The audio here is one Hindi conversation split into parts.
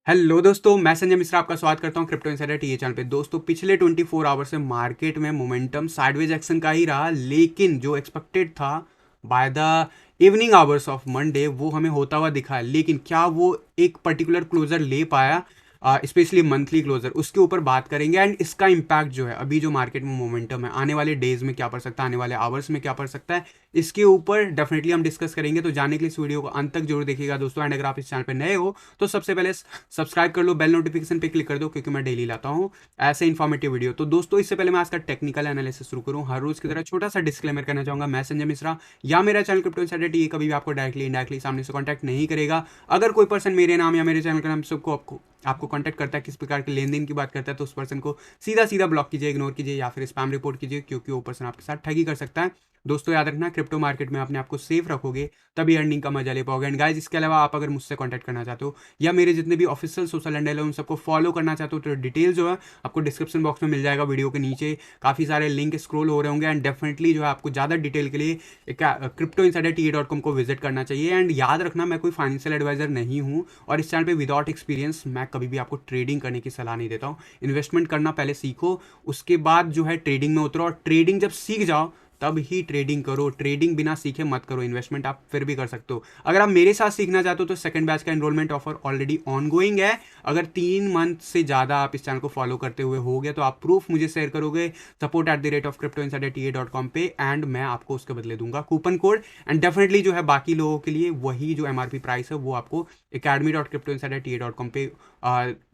हेलो दोस्तों, मैं संजय मिश्रा आपका स्वागत करता हूं क्रिप्टो इनसाइडर टीए चैनल पे। दोस्तों, पिछले 24 आवर से मार्केट में मोमेंटम साइडवेज एक्शन का ही रहा, लेकिन जो एक्सपेक्टेड था by the evening hours of Monday वो हमें होता हुआ दिखा है। लेकिन क्या वो एक पर्टिकुलर क्लोजर ले पाया, स्पेशली मंथली क्लोजर, उसके ऊपर बात करेंगे। एंड इसका इम्पैक्ट जो है अभी जो मार्केट में मोमेंटम है आने वाले डेज में क्या पड़ सकता है, आने वाले आवर्स में क्या पड़ सकता है, इसके ऊपर डेफिनेटली हम डिस्कस करेंगे। तो जानने के लिए इस वीडियो को अंत तक जरूर देखिएगा दोस्तों। एंड अगर आप इस चैनल पर नए हो तो सबसे पहले सब्सक्राइब कर लो, बेल नोटिफिकेशन पे क्लिक कर दो, क्योंकि मैं डेली लाता हूँ ऐसे इन्फॉर्मेटिव वीडियो। तो दोस्तों, इससे पहले मैं आज का टेक्निकल एनालिसिस शुरू करूँ, हर रोज की तरह छोटा सा डिस्क्लेमर करना चाहूंगा। मैं संजय मिश्रा या मेरा चैनल क्रिप्टो इनसाइडर ये कभी भी आपको डायरेक्टली इनडायरेक्टली सामने से कॉन्टैक्ट नहीं करेगा। अगर कोई पर्सन मेरे नाम या मेरे चैनल के नाम सबको आपको कांटेक्ट करता है, किस प्रकार के लेन देन की बात करता है, तो उस पर्सन को सीधा सीधा ब्लॉक कीजिए, इग्नोर कीजिए या फिर स्पैम रिपोर्ट कीजिए, क्योंकि वो पर्सन आपके साथ ठगी कर सकता है। दोस्तों, याद रखना, क्रिप्टो मार्केट में अपने आप को सेफ रखोगे तभी अर्निंग का मजा ले पाओगे। एंड गाइस, इसके अलावा आप अगर मुझसे कांटेक्ट करना चाहते हो या मेरे जितने भी ऑफिशियल सोशल हैंडल है उन सबको फॉलो करना चाहते हो, तो डिटेल जो है आपको डिस्क्रिप्शन बॉक्स में मिल जाएगा। वीडियो के नीचे काफ़ी सारे लिंक स्क्रॉल हो रहे होंगे। एंड डेफिनेटली जो है आपको ज़्यादा डिटेल के लिए क्रिप्टो इनसाइडर TA.com को विजिट करना चाहिए। एंड याद रखना, मैं कोई फाइनेंशियल एडवाइजर नहीं हूँ और इस चैनल पे विदाउट एक्सपीरियंस मैं कभी भी आपको ट्रेडिंग करने की सलाह नहीं देता हूँ। इन्वेस्टमेंट करना पहले सीखो, उसके बाद जो है ट्रेडिंग में उतरो, और ट्रेडिंग जब सीख जाओ तब ही ट्रेडिंग करो। ट्रेडिंग बिना सीखे मत करो। इन्वेस्टमेंट आप फिर भी कर सकते हो। अगर आप मेरे साथ सीखना चाहते हो तो सेकंड बैच का enrolment offer already on going है। अगर 3 मंथ से ज़्यादा आप इस चैनल को फॉलो करते हुए हो गए तो आप प्रूफ मुझे शेयर करोगे support@cryptoinsiderTA.com पे, एंड मैं आपको उसके बदले दूंगा कूपन कोड। एंड डेफिनेटली जो है बाकी लोगों के लिए वही जो MRP प्राइस है वो आपको academy.cryptoinsiderTA.com पे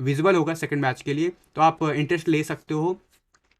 विजिबल होगा सेकंड बैच के लिए। तो आप इंटरेस्ट ले सकते हो।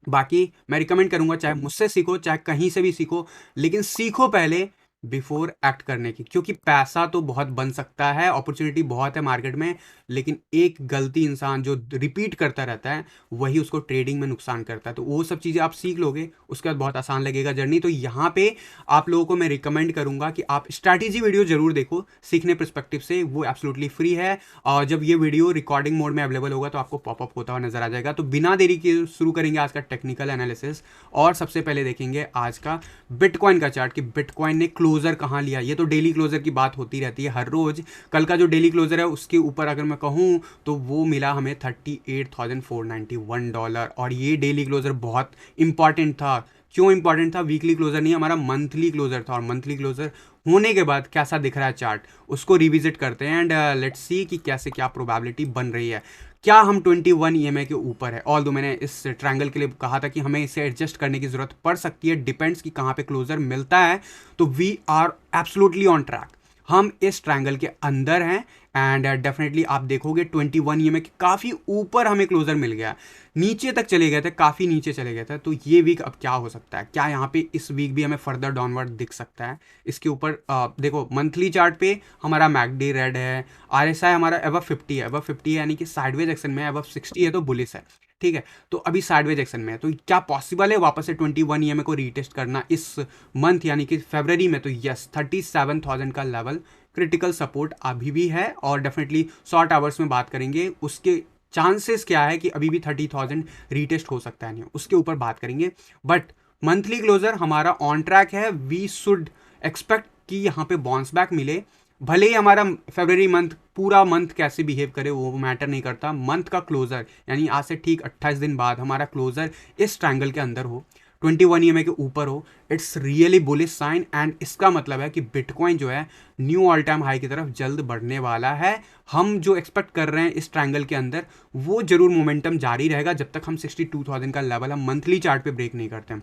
बाकी मैं रिकमेंड करूंगा, चाहे मुझसे सीखो चाहे कहीं से भी सीखो, लेकिन सीखो पहले बिफोर एक्ट करने की, क्योंकि पैसा तो बहुत बन सकता है, अपॉर्चुनिटी बहुत है मार्केट में, लेकिन एक गलती इंसान जो रिपीट करता रहता है वही उसको ट्रेडिंग में नुकसान करता है। तो वो सब चीज़ें आप सीख लोगे, उसके बाद बहुत आसान लगेगा जर्नी। तो यहाँ पे आप लोगों को मैं रिकमेंड करूंगा कि आप स्ट्रैटेजी वीडियो जरूर देखो सीखने परस्पेक्टिव से, वो एब्सोल्युटली फ्री है। और जब ये वीडियो रिकॉर्डिंग मोड में अवेलेबल होगा तो आपको पॉपअप होता हुआ नजर आ जाएगा। तो बिना देरी के शुरू करेंगे आज का टेक्निकल एनालिसिस। और सबसे पहले देखेंगे आज का बिटकॉइन का चार्ट कि बिटकॉइन ने क्लोजर कहाँ लिया। ये तो डेली क्लोजर की बात होती रहती है हर रोज। कल का जो डेली क्लोजर है उसके ऊपर अगर मैं कहूँ तो वो मिला हमें $38,491, और ये डेली क्लोजर बहुत इंपॉर्टेंट था। क्यों इंपॉर्टेंट था? वीकली क्लोजर नहीं, हमारा मंथली क्लोजर था। और मंथली क्लोजर होने के बाद कैसा दिख रहा है चार्ट, उसको रिविजिट करते हैं। एंड लेट्स सी कि कैसे क्या प्रोबेबिलिटी बन रही है। क्या हम 21 EMA के ऊपर है? ऑल दो मैंने इस ट्रायंगल के लिए कहा था कि हमें इसे एडजस्ट करने की जरूरत पड़ सकती है, डिपेंड्स कि कहाँ पे क्लोजर मिलता है। तो we are absolutely on track, हम इस ट्रायंगल के अंदर हैं। एंड डेफिनेटली आप देखोगे 21 EMA के काफ़ी ऊपर हमें क्लोजर मिल गया, नीचे तक चले गए थे, काफ़ी नीचे चले गए थे। तो ये वीक अब क्या हो सकता है? क्या यहाँ पे इस वीक भी हमें फर्दर डाउनवर्ड दिख सकता है? इसके ऊपर देखो, मंथली चार्ट पे हमारा मैकडी रेड है, RSI हमारा अबव 50 है, अबव 50 है यानी कि साइडवेज एक्शन में है, अबव 60 है तो बुलिस है। ठीक है, तो अभी साइडवेज एक्शन में है। तो क्या पॉसिबल है वापस से 21 EMA को रीटेस्ट करना इस मंथ यानी कि फरवरी में? तो यस, 37,000 का लेवल क्रिटिकल सपोर्ट अभी भी है। और डेफिनेटली शॉर्ट आवर्स में बात करेंगे उसके चांसेस क्या है कि अभी भी 30,000 रीटेस्ट हो सकता है, नहीं उसके ऊपर बात करेंगे। बट मंथली क्लोजर हमारा ऑन ट्रैक है। वी शुड एक्सपेक्ट कि यहाँ पे बाउंस बैक मिले। भले ही हमारा फरवरी मंथ पूरा मंथ कैसे बिहेव करे वो मैटर नहीं करता, मंथ का क्लोजर यानी आज से ठीक 28 दिन बाद हमारा क्लोजर इस ट्रायंगल के अंदर हो, 21 EMA के ऊपर हो, it's really bullish sign. And इसका मतलब है कि बिटकॉइन जो है न्यू ऑल टाइम हाई की तरफ जल्द बढ़ने वाला है। हम जो एक्सपेक्ट कर रहे हैं इस ट्रायंगल के अंदर वो जरूर मोमेंटम जारी रहेगा जब तक हम 62,000 का लेवल हम मंथली चार्ट पे ब्रेक नहीं करते हैं।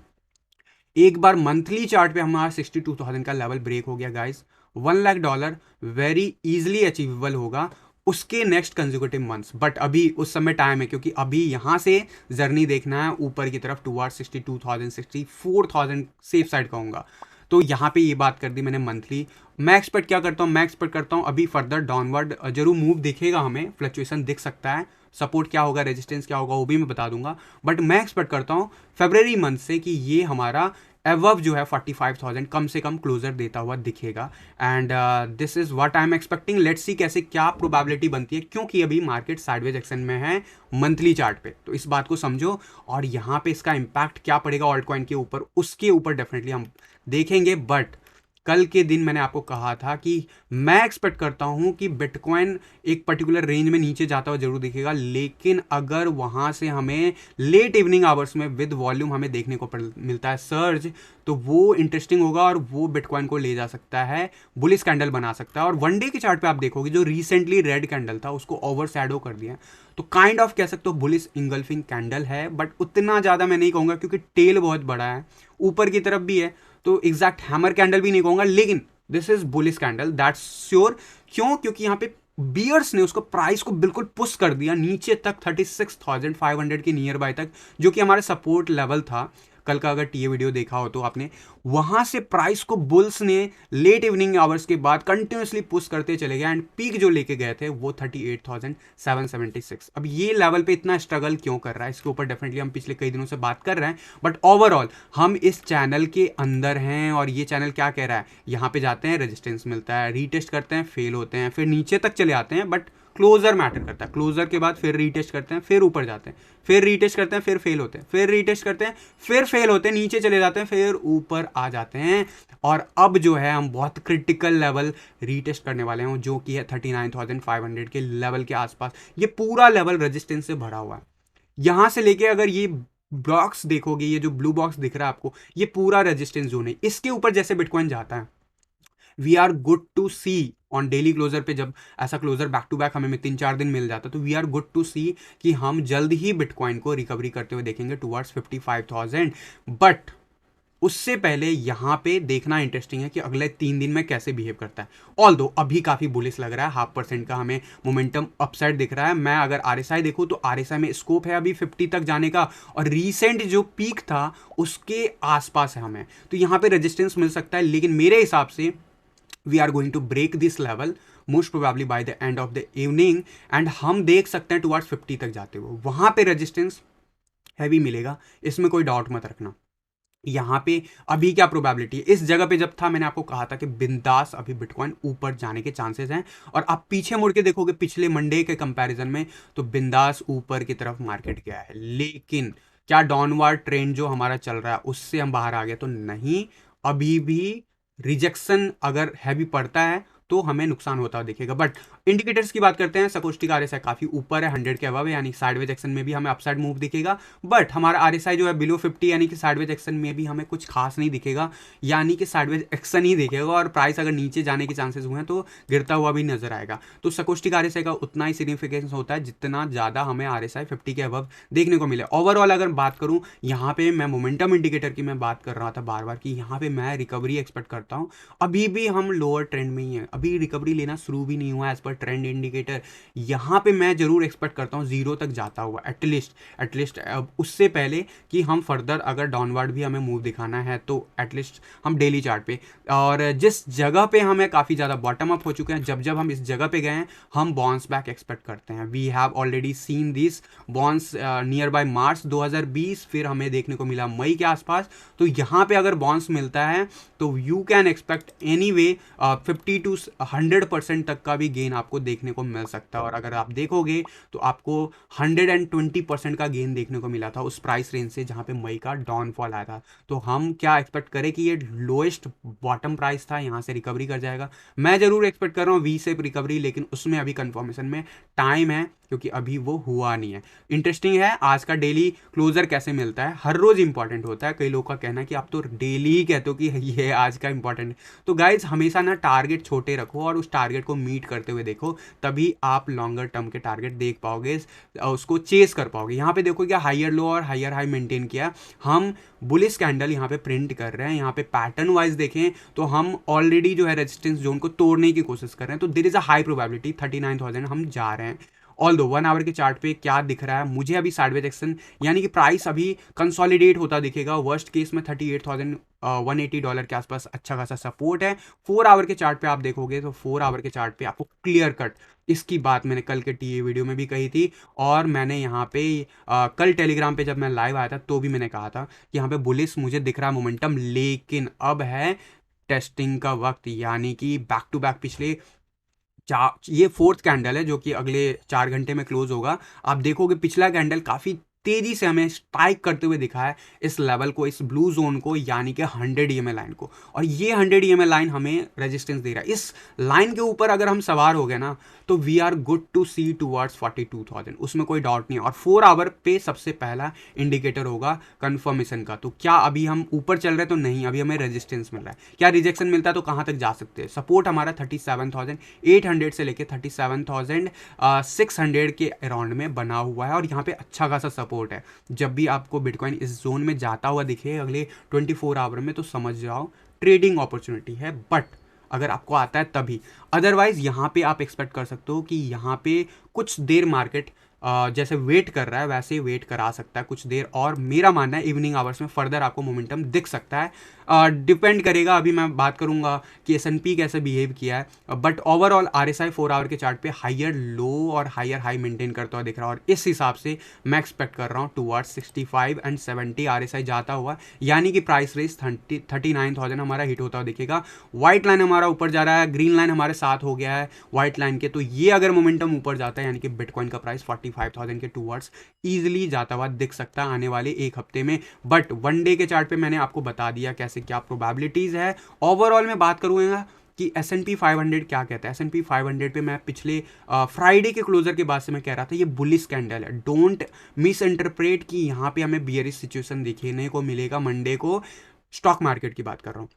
एक बार मंथली चार्ट पे हमारा 62,000 का लेवल ब्रेक हो गया गाइस, $1,00,000 वेरी इजीली अचीवेबल होगा उसके नेक्स्ट कंजिक्यूटिव मंथ्स। बट अभी उस समय टाइम है, क्योंकि अभी यहाँ से जर्नी देखना है ऊपर की तरफ टुवर्ड्स 62,000 64,000 सेफ साइड कहूँगा। तो यहाँ पे ये बात कर दी मैंने मंथली। मैं एक्सपेक्ट क्या करता हूँ? मैं एक्सपेक्ट करता हूँ अभी फर्दर डाउनवर्ड जरूर मूव दिखेगा, हमें फ्लक्चुएशन दिख सकता है। सपोर्ट क्या होगा, रेजिस्टेंस क्या होगा वो भी मैं बता दूंगा। बट मैं एक्सपेक्ट करता हूँ फरवरी मंथ से कि ये हमारा एवव जो है 45,000 कम से कम क्लोजर देता हुआ दिखेगा। And this is what I am expecting. Let's see कैसे क्या प्रोबेबिलिटी बनती है, क्योंकि अभी मार्केट साइडवेज एक्शन में है मंथली चार्ट पे। तो इस बात को समझो, और यहाँ पे इसका इम्पैक्ट क्या पड़ेगा ऑल्ट कॉइन के ऊपर, उसके ऊपर डेफिनेटली हम देखेंगे। बट कल के दिन मैंने आपको कहा था कि मैं एक्सपेक्ट करता हूं कि बिटकॉइन एक पर्टिकुलर रेंज में नीचे जाता हुआ जरूर दिखेगा, लेकिन अगर वहां से हमें लेट इवनिंग आवर्स में विद वॉल्यूम हमें देखने को मिलता है सर्ज, तो वो इंटरेस्टिंग होगा और वो बिटकॉइन को ले जा सकता है, बुलिश कैंडल बना सकता है। और वन डे के चार्ट पे आप देखोगे जो रिसेंटली रेड कैंडल था उसको ओवर शैडो कर दिया, तो काइंड ऑफ कह सकते हो बुलिश इंगल्फिंग कैंडल है, बट उतना ज़्यादा मैं नहीं कहूँगा क्योंकि टेल बहुत बड़ा है, ऊपर की तरफ भी है, तो एग्जैक्ट हैमर कैंडल भी नहीं कहूँगा, लेकिन this is bullish candle that's sure. क्यों? क्योंकि यहाँ पे बियर्स ने उसको प्राइस को बिल्कुल पुश कर दिया नीचे तक 36,500 के नियर बाय तक, जो कि हमारा सपोर्ट लेवल था। कल का अगर टीए वीडियो देखा हो तो आपने, वहां से प्राइस को बुल्स ने लेट इवनिंग आवर्स के बाद कंटिन्यूसली पुश करते चले गए एंड पीक जो लेके गए थे वो 38,776। अब ये लेवल पे इतना स्ट्रगल क्यों कर रहा है, इसके ऊपर डेफिनेटली हम पिछले कई दिनों से बात कर रहे हैं, बट ओवरऑल हम इस चैनल के अंदर हैं और ये चैनल क्या कह रहा है, यहाँ पे जाते हैं रेजिस्टेंस मिलता है, रीटेस्ट करते हैं, फेल होते हैं, फिर नीचे तक चले आते हैं, बट क्लोजर मैटर करता है, क्लोजर के बाद फिर रीटेस्ट करते हैं, फिर ऊपर जाते हैं, फिर रीटेस्ट करते हैं, फिर फेल होते हैं, फिर रीटेस्ट करते हैं, फिर फेल होते हैं, नीचे चले जाते हैं, फिर ऊपर आ जाते हैं। और अब जो है हम बहुत क्रिटिकल लेवल रीटेस्ट करने वाले हैं जो कि है 39,500 के लेवल के आसपास। ये पूरा लेवल रेजिस्टेंस से भरा हुआ है, यहां से लेके अगर ये ब्लॉक्स देखोगे, ये जो ब्लू बॉक्स दिख रहा है आपको, ये पूरा रेजिस्टेंस जोन है। इसके ऊपर जैसे बिटकॉइन जाता है, we are good to see on daily closure पे, जब ऐसा क्लोजर बैक टू बैक हमें 3-4 दिन मिल जाता है, तो वी आर गुड टू सी कि हम जल्द ही बिटकॉइन को रिकवरी करते हुए देखेंगे टुवर्ड्स 55,000। बट उससे पहले यहाँ पे देखना इंटरेस्टिंग है कि अगले 3 दिन में कैसे बिहेव करता है। ऑल दो अभी काफ़ी बुलिश लग रहा है, 0.5% का हमें मोमेंटम अपसाइड दिख रहा है। मैं अगर आरएसआई देखूँ तो आरएसआई में स्कोप है अभी 50 तक जाने का, और रीसेंट जो पीक था उसके आसपास है हमें, तो यहाँ पे रेजिस्टेंस मिल सकता है। लेकिन मेरे हिसाब से we are going to break this level most probably by the end of the evening, and हम देख सकते हैं टुवर्ड्स 50 तक जाते हुए, वहां पे रेजिस्टेंस हैवी मिलेगा, इसमें कोई डाउट मत रखना। यहाँ पे अभी क्या प्रोबेबिलिटी है, इस जगह पे जब था मैंने आपको कहा था कि बिंदास अभी बिटकॉइन ऊपर जाने के चांसेस हैं, और आप पीछे मुड़ के देखोगे पिछले मंडे के कंपैरिजन में तो बिंदास ऊपर की तरफ मार्केट गया है। लेकिन क्या डाउनवर्ड ट्रेंड जो हमारा चल रहा है उससे हम बाहर आ गए? तो नहीं, अभी भी रिजेक्शन अगर हैवी पड़ता है तो हमें नुकसान होता हुआ दिखेगा। बट इंडिकेटर्स की बात करते हैं, सकोस्टिक आरएसआई काफी ऊपर है, 100 के अबव, यानी साइडवेज एक्शन में भी हमें अपसाइड मूव दिखेगा। बट हमारा आरएसआई जो है बिलो 50, यानी कि साइडवेज एक्शन में भी हमें कुछ खास नहीं दिखेगा, यानी कि साइडवेज एक्शन ही दिखेगा, और प्राइस अगर नीचे जाने के चांसेस हुए हैं तो गिरता हुआ भी नजर आएगा। तो सकोस्टिक आरएसआई का उतना ही सिग्निफिकेंस होता है जितना ज्यादा हमें आरएसआई 50 के अबव देखने को मिले। ओवरऑल अगर बात करूं, यहाँ पे मैं मोमेंटम इंडिकेटर की मैं बात कर रहा था बार बार कि यहाँ पे मैं रिकवरी एक्सपेक्ट करता हूँ। अभी भी हम लोअर ट्रेंड में ही है, अभी रिकवरी लेना शुरू भी नहीं हुआ एज पर ट्रेंड इंडिकेटर। यहाँ पे मैं जरूर एक्सपेक्ट करता हूँ जीरो तक जाता हुआ, एटलीस्ट उससे पहले कि हम फर्दर अगर डाउनवर्ड भी हमें मूव दिखाना है तो एटलीस्ट हम डेली चार्ट पे, और जिस जगह पे हमें काफ़ी ज़्यादा बॉटम अप हो चुके हैं, जब हम इस जगह पे गए हैं हम बाउंस बैक एक्सपेक्ट करते हैं। We have already seen this bounce near by March 2020, फिर हमें देखने को मिला मई के आसपास। तो यहाँ पे अगर बाउंस मिलता है तो you can expect any way 50 to 100% तक का भी गेन आपको देखने को मिल सकता है। और अगर आप देखोगे तो आपको 120% का गेन देखने को मिला था उस प्राइस रेंज से जहाँ पे मई का डाउनफॉल आया था। तो हम क्या एक्सपेक्ट करें कि ये लोएस्ट बॉटम प्राइस था, यहाँ से रिकवरी कर जाएगा। मैं जरूर एक्सपेक्ट कर रहा हूँ वी शेप रिकवरी, लेकिन उसमें अभी कंफर्मेशन में टाइम है क्योंकि अभी वो हुआ नहीं है। इंटरेस्टिंग है आज का डेली क्लोजर कैसे मिलता है, हर रोज इंपॉर्टेंट होता है। कई लोगों का कहना है कि आप तो डेली ही कहते हो कि ये आज का इंपॉर्टेंट है। तो गाइज हमेशा ना टारगेट छोटे रखो और उस टारगेट को मीट करते हुए देखो, तभी आप लॉन्गर टर्म के टारगेट देख पाओगे, उसको चेस कर पाओगे। यहाँ पे देखो क्या हाइयर लो और हाइयर हाई मेंटेन किया, हम बुलिश कैंडल यहाँ पे प्रिंट कर रहे हैं। यहाँ पे पैटर्न वाइज देखें तो हम ऑलरेडी जो है रेजिस्टेंस जोन को तोड़ने की कोशिश कर रहे हैं, तो there is a high probability 39,000 हम जा रहे हैं। ऑल दो 1 आवर के चार्ट पे क्या दिख रहा है मुझे अभी साइडवेज एक्शन, यानी कि प्राइस अभी कंसोलिडेट होता दिखेगा। वर्स्ट केस में $38,180 के आसपास अच्छा खासा सपोर्ट है। 4 आवर के चार्ट पे आप देखोगे तो 4 आवर के चार्ट पे आपको क्लियर कट इसकी बात मैंने कल के टीए वीडियो में भी कही थी, और मैंने यहाँ पे कल टेलीग्राम पे जब मैं लाइव आया था तो भी मैंने कहा था कि यहाँ पे बुलिश मुझे दिख रहा है मोमेंटम, लेकिन अब है टेस्टिंग का वक्त, यानी कि बैक टू बैक पिछले ये फोर्थ कैंडल है जो कि अगले 4 घंटे में क्लोज होगा। आप देखोगे पिछला कैंडल काफ़ी तेजी से हमें स्ट्राइक करते हुए दिखा है इस लेवल को, इस ब्लू जोन को, यानी कि 100 EMA लाइन को। और ये 100 EMA लाइन हमें रेजिस्टेंस दे रहा है। इस लाइन के ऊपर अगर हम सवार हो गए ना तो we are good to see towards 42,000, उसमें कोई डाउट नहीं है। और 4 आवर पे सबसे पहला इंडिकेटर होगा कंफर्मेशन का। तो क्या अभी हम ऊपर चल रहे हैं? तो नहीं, अभी हमें रेजिस्टेंस मिल रहा है। क्या रिजेक्शन मिलता है तो कहाँ तक जा सकते हैं? सपोर्ट हमारा 37,800 से लेके 37,600 के अराउंड में बना हुआ है, और यहाँ पे अच्छा खासा सपोर्ट है। जब भी आपको बिटकॉइन इस जोन में जाता हुआ दिखे अगले 24 आवर में, तो समझ जाओ ट्रेडिंग अपॉर्चुनिटी है, बट अगर आपको आता है तभी। अदरवाइज यहाँ पे आप एक्सपेक्ट कर सकते हो कि यहाँ पे कुछ देर मार्केट जैसे वेट कर रहा है वैसे वेट करा सकता है कुछ देर, और मेरा मानना है इवनिंग आवर्स में फर्दर आपको मोमेंटम दिख सकता है। डिपेंड करेगा, अभी मैं बात करूंगा कि S&P कैसे बिहेव किया है, बट ओवरऑल RSI 4 आवर के चार्ट पे हायर लो और हायर हाई मेंटेन करता हुआ दिख रहा है, और इस हिसाब से मैं एक्सपेक्ट कर रहा हूँ टूवर्ड्स 65 एंड 70 RSI जाता हुआ, यानी कि प्राइस रेस 39,000 हमारा हिट होता हुआ दिखेगा। व्हाइट लाइन हमारा ऊपर जा रहा है, ग्रीन लाइन हमारे साथ हो गया है व्हाइट लाइन के, तो ये अगर मोमेंटम ऊपर जाता है यानी कि बिटकॉइन का प्राइस 45,000 के टूवर्ड्स ईजिली जाता हुआ दिख सकता है आने वाले एक हफ्ते में। बट वन डे के चार्ट पे मैंने आपको बता दिया कैसे क्या प्रोबेबिलिटीज है। ओवरऑल में बात करूंगा कि S&P 500 क्या कहता है। S&P 500 पे मैं पिछले फ्राइडे के क्लोजर के बाद से मैं कह रहा था ये बुलिश कैंडल है, डोंट मिस इंटरप्रेट कि यहाँ पे हमें बियरिश सिचुएशन देखने को मिलेगा मंडे को। स्टॉक मार्केट की बात कर रहा हूँ,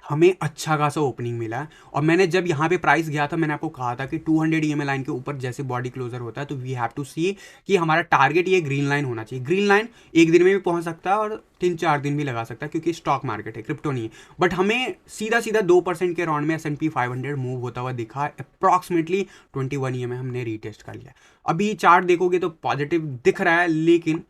हमें अच्छा खासा ओपनिंग मिला है, और मैंने जब यहाँ पे प्राइस गया था मैंने आपको कहा था कि 200 EMA लाइन के ऊपर जैसे बॉडी क्लोजर होता है तो वी हैव टू सी कि हमारा टारगेट ये ग्रीन लाइन होना चाहिए। ग्रीन लाइन एक दिन में भी पहुंच सकता है और 3-4 दिन भी लगा सकता है, क्योंकि स्टॉक मार्केट है, क्रिप्टो नहीं है। बट हमें सीधा सीधा 2% के राउंड में S&P 500 मूव होता हुआ दिखा। अप्रॉक्सीमेटली 21 EMA हमने रीटेस्ट कर लिया। अभी चार्ट देखोगे तो पॉजिटिव दिख रहा है, लेकिन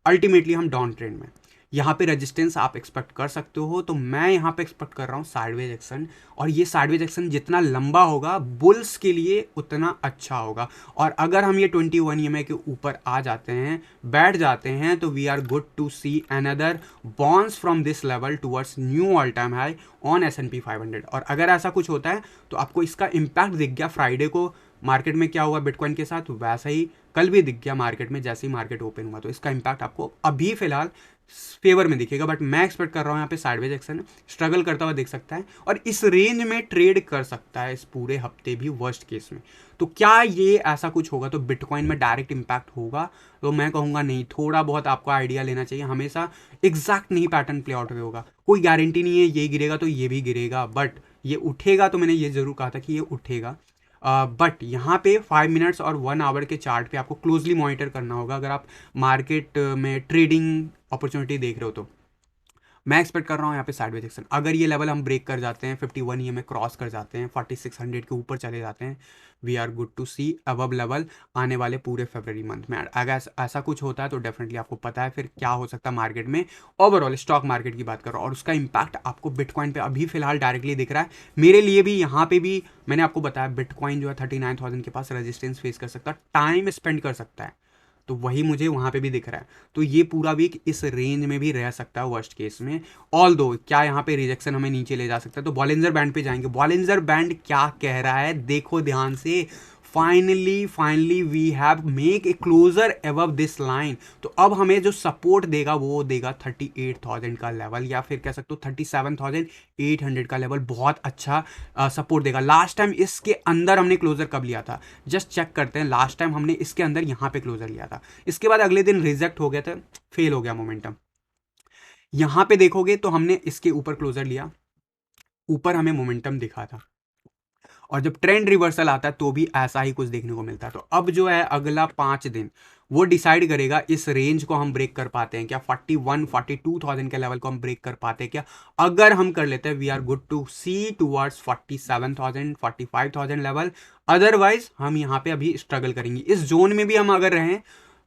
अल्टीमेटली हम डाउन ट्रेंड में। यहाँ पे रेजिस्टेंस आप एक्सपेक्ट कर सकते हो, तो मैं यहाँ पे एक्सपेक्ट कर रहा हूँ साइडवेज एक्शन, और ये साइडवेज एक्शन जितना लंबा होगा बुल्स के लिए उतना अच्छा होगा। और अगर हम ये 21 EMA के ऊपर आ जाते हैं, बैठ जाते हैं, तो we are good to see another bounce from this level towards new all time high on S&P 500। और अगर ऐसा कुछ होता है तो आपको इसका इम्पैक्ट दिख गया फ्राइडे को मार्केट में क्या हुआ बिटकॉइन के साथ, वैसा ही कल भी दिख गया मार्केट में जैसे ही मार्केट ओपन हुआ। तो इसका इम्पैक्ट आपको अभी फिलहाल फेवर में दिखेगा, बट मैं एक्सपेक्ट कर रहा हूँ यहाँ पे साइडवेज एक्शन स्ट्रगल करता हुआ दिख सकता है, और इस रेंज में ट्रेड कर सकता है इस पूरे हफ्ते भी वर्स्ट केस में। तो क्या ये ऐसा कुछ होगा तो बिटकॉइन में डायरेक्ट इम्पैक्ट होगा? तो मैं कहूँगा नहीं, थोड़ा बहुत आपको आइडिया लेना चाहिए। हमेशा एग्जैक्ट नहीं पैटर्न प्ले आउट होगा, कोई गारंटी नहीं है ये गिरेगा तो ये भी गिरेगा, बट ये उठेगा तो मैंने ये जरूर कहा था कि ये उठेगा। बट यहाँ पे 5 मिनट्स और 1 आवर के चार्ट पे आपको क्लोजली मॉनिटर करना होगा अगर आप मार्केट में ट्रेडिंग अपॉर्चुनिटी देख रहे हो तो। मैं एक्सपेक्ट कर रहा हूँ यहाँ पे साइडवेज एक्शन। अगर ये लेवल हम ब्रेक कर जाते हैं, 51 EMA क्रॉस कर जाते हैं, 4600 के ऊपर चले जाते हैं, we are good to see above level आने वाले पूरे फरवरी मंथ में। अगर ऐसा कुछ होता है तो डेफिनेटली आपको पता है फिर क्या हो सकता है मार्केट में। ओवरऑल स्टॉक मार्केट की बात कर रहा हूँ, और उसका इंपैक्ट आपको बिटकॉइन पे अभी फिलहाल डायरेक्टली दिख रहा है। मेरे लिए भी यहाँ पे भी मैंने आपको बताया बिटकॉइन जो है 39,000 के पास रेजिस्टेंस फेस कर सकता है, टाइम स्पेंड कर सकता है, तो वही मुझे वहाँ पे भी दिख रहा है। तो ये पूरा वीक इस रेंज में भी रह सकता है वर्स्ट केस में। ऑल दो क्या यहाँ पे रिजेक्शन हमें नीचे ले जा सकता है, तो बॉलिंजर बैंड पे जाएंगे। बॉलिंजर बैंड क्या कह रहा है देखो ध्यान से, finally we have make a closure above this line. तो अब हमें जो सपोर्ट देगा वो देगा 38,000 का लेवल, या फिर कह सकते हो 37,800 का लेवल। बहुत अच्छा सपोर्ट देगा। लास्ट टाइम इसके अंदर हमने क्लोजर कब लिया था, जस्ट चेक करते हैं। लास्ट टाइम हमने इसके अंदर यहाँ पे क्लोजर लिया था, इसके बाद अगले दिन रिजेक्ट हो गया था, फेल हो गया मोमेंटम। यहाँ पे देखोगे तो हमने इसके ऊपर क्लोजर लिया, ऊपर हमें मोमेंटम दिखा था, और जब ट्रेंड रिवर्सल आता है तो भी ऐसा ही कुछ देखने को मिलता है। तो अब जो है अगला 5 दिन वो डिसाइड करेगा इस रेंज को हम ब्रेक कर पाते हैं क्या, 41-42,000 के लेवल को हम ब्रेक कर पाते हैं क्या। अगर हम कर लेते हैं we are good to see towards 47,000-45,000 level. Otherwise हम यहाँ पे अभी स्ट्रगल करेंगे। इस जोन में भी हम अगर रहें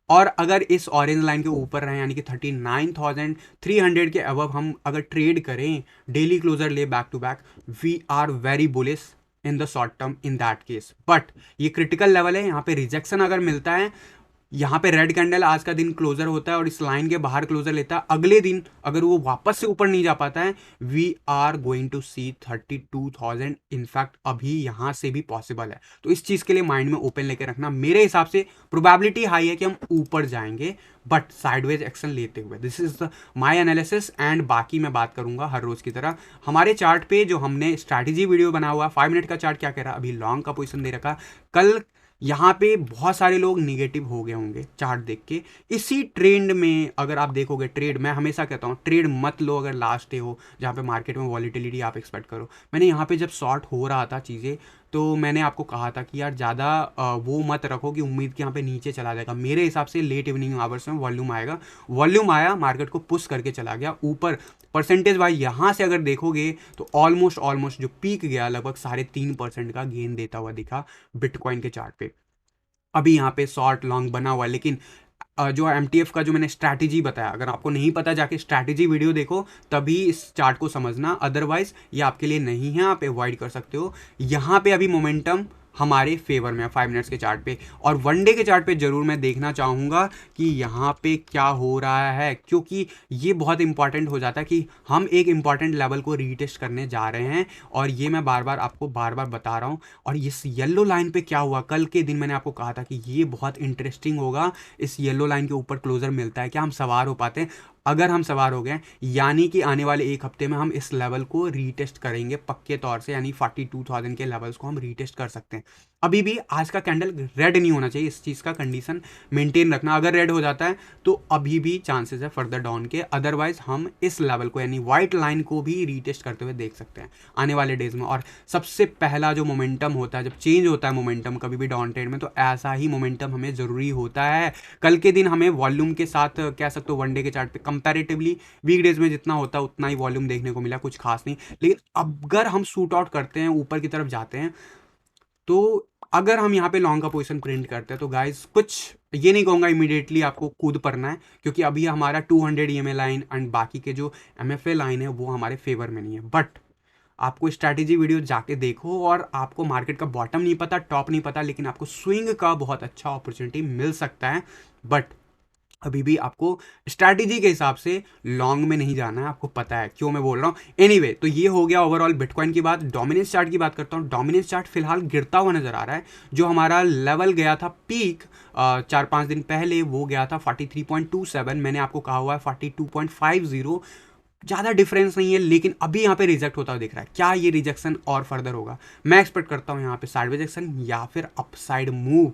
और अगर इस ऑरेंज लाइन के ऊपर रहें यानी कि 39,300 के अबव हम अगर ट्रेड करें, डेली क्लोजर ले back to back, we are very bullish in the short term in that case. But ये क्रिटिकल लेवल है, यहाँ पे रिजेक्शन अगर मिलता है यहाँ पे रेड कैंडल आज का दिन क्लोजर होता है और इस लाइन के बाहर क्लोजर लेता है, अगले दिन अगर वो वापस से ऊपर नहीं जा पाता है, we are going to see 32,000। In fact अभी यहाँ से भी पॉसिबल है, तो इस चीज़ के लिए माइंड में ओपन लेके रखना। मेरे हिसाब से प्रोबेबिलिटी हाई है कि हम ऊपर जाएंगे, बट साइडवेज एक्शन लेते हुए। This is my analysis and बाकी मैं बात करूंगा हर रोज की तरह। हमारे चार्ट पे जो हमने स्ट्रैटेजी वीडियो बना हुआ 5 मिनट का चार्ट क्या कह रहा है, अभी लॉन्ग का पोजीशन दे रखा। कल यहाँ पे बहुत सारे लोग निगेटिव हो गए होंगे चार्ट देख के। इसी ट्रेंड में अगर आप देखोगे, ट्रेड मैं हमेशा कहता हूँ ट्रेड मत लो अगर लास्ट डे हो जहाँ पे मार्केट में वॉलीटिलिटी आप एक्सपेक्ट करो। मैंने यहाँ पे जब शॉर्ट हो रहा था चीज़ें, तो मैंने आपको कहा था कि यार ज़्यादा वो मत रखो कि उम्मीद कि यहाँ पे नीचे चला जाएगा। मेरे हिसाब से लेट इवनिंग आवर्स में वॉल्यूम आएगा, वॉल्यूम आया, मार्केट को पुश करके चला गया ऊपर। परसेंटेज वाइज यहाँ से अगर देखोगे तो ऑलमोस्ट जो पीक गया लगभग 3.5% का गेन देता हुआ दिखा बिटकॉइन के चार्ट पे। अभी यहाँ पे शॉर्ट लॉन्ग बना हुआ है, लेकिन जो MTF का जो मैंने स्ट्रैटेजी बताया, अगर आपको नहीं पता जाके स्ट्रैटेजी वीडियो देखो तभी इस चार्ट को समझना, अदरवाइज ये आपके लिए नहीं है, आप अवॉइड कर सकते हो। यहाँ पे अभी मोमेंटम हमारे फेवर में है 5 मिनट्स के चार्ट पे, और वन डे के चार्ट पे जरूर मैं देखना चाहूँगा कि यहाँ पे क्या हो रहा है, क्योंकि ये बहुत इंपॉर्टेंट हो जाता है कि हम एक इंपॉर्टेंट लेवल को रीटेस्ट करने जा रहे हैं। और ये मैं बार बार बता रहा हूँ। और इस येलो लाइन पे क्या हुआ, कल के दिन मैंने आपको कहा था कि ये बहुत इंटरेस्टिंग होगा। इस येलो लाइन के ऊपर क्लोजर मिलता है, क्या हम सवार हो पाते हैं? अगर हम सवार हो गए, यानी कि आने वाले एक हफ्ते में हम इस लेवल को रीटेस्ट करेंगे पक्के तौर से, यानी 42,000 के लेवल्स को हम रीटेस्ट कर सकते हैं। अभी भी आज का कैंडल रेड नहीं होना चाहिए, इस चीज़ का कंडीशन मेंटेन रखना। अगर रेड हो जाता है तो अभी भी चांसेस है फर्दर डाउन के, अदरवाइज हम इस लेवल को यानी व्हाइट लाइन को भी रीटेस्ट करते हुए देख सकते हैं आने वाले डेज में। और सबसे पहला जो मोमेंटम होता है, जब चेंज होता है मोमेंटम कभी भी डाउन ट्रेंड में, तो ऐसा ही मोमेंटम हमें ज़रूरी होता है। कल के दिन हमें वॉल्यूम के साथ कह सकते हो वनडे के चार्ट पे कंपैरेटिवली वीकडेज में जितना होता है उतना ही वॉल्यूम देखने को मिला, कुछ खास नहीं। लेकिन अगर हम शूट आउट करते हैं, ऊपर की तरफ जाते हैं, तो अगर हम यहाँ पे लॉन्ग का पोजीशन प्रिंट करते हैं, तो गाइस कुछ ये नहीं कहूँगा इमीडिएटली आपको कूद पड़ना है, क्योंकि अभी हमारा 200 EMA लाइन एंड बाकी के जो MFA लाइन है वो हमारे फेवर में नहीं है। बट आपको स्ट्रैटेजी वीडियो जाके देखो, और आपको मार्केट का बॉटम नहीं पता, टॉप नहीं पता, लेकिन आपको स्विंग का बहुत अच्छा अपॉर्चुनिटी मिल सकता है। बट अभी भी आपको स्ट्रैटेजी के हिसाब से लॉन्ग में नहीं जाना है, आपको पता है क्यों मैं बोल रहा हूँ। एनीवे, तो ये हो गया ओवरऑल बिटकॉइन की बात। डोमिनेंस चार्ट की बात करता हूँ। डोमिनेंस चार्ट फिलहाल गिरता हुआ नजर आ रहा है। जो हमारा लेवल गया था पीक 4-5 दिन पहले, वो गया था 43.27, मैंने आपको कहा हुआ है 42.50। ज़्यादा डिफरेंस नहीं है, लेकिन अभी यहाँ पे रिजेक्ट होता हुआ दिख रहा है। क्या ये रिजेक्शन और फर्दर होगा? मैं एक्सपेक्ट करता हूँ यहाँ पे साइडवेज एक्शन या फिर अपसाइड मूव।